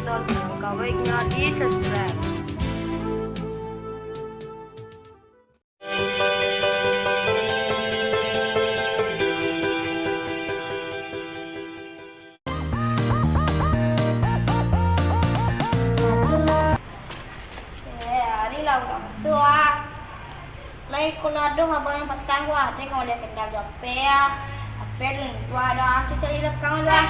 tonton. Maka baiknya di subscribe. Lai kuna do habang yang patang wa te ko le kendal do pe apel wa da asu cari lep kang da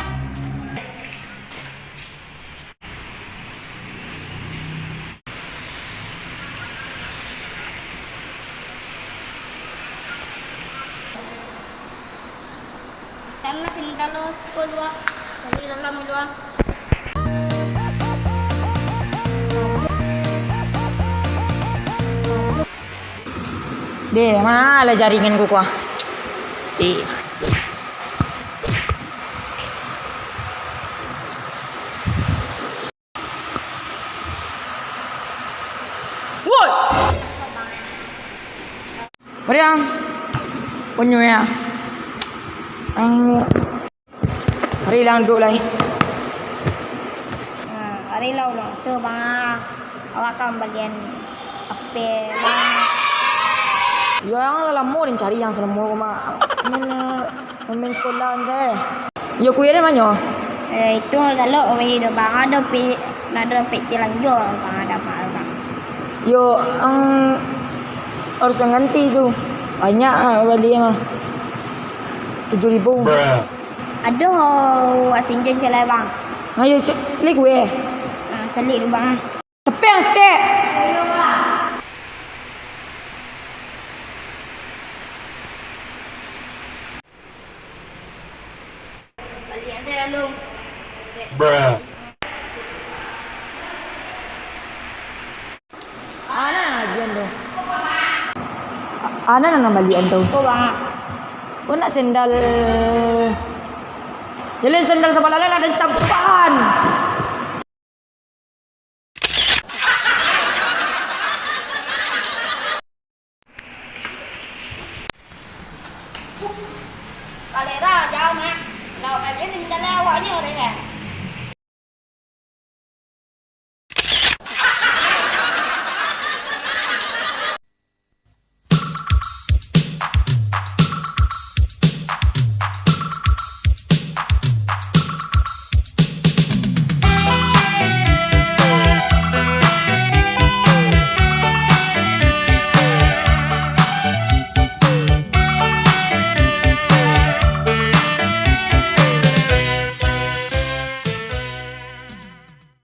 tanna kendal lo skol wa cari dalam lo Be, mana jaringan ku kuah? Woi. Mariam. Punyo ya. Hari lang duk lai. Hari lau lo so bang awak kan bagian ape Yo yang lama ni cari yang selama aku mak. Main sekolahan saya. Yo kuih ni mana? Itu kalau orang hidup bang ada pe lanjut bang ada apa bang. Yo harus ganti tu. Banyak balik mah. 7,000. Ada atinjan celai bang. Ayo cek gue. Calik tu bang. Tepi yang stek. Balik ada lu. Bruh. Ana ajian tu. Ana nak balian tu. Kau bang. Kau nak sendal. Jadi sendal sama lala ada cap.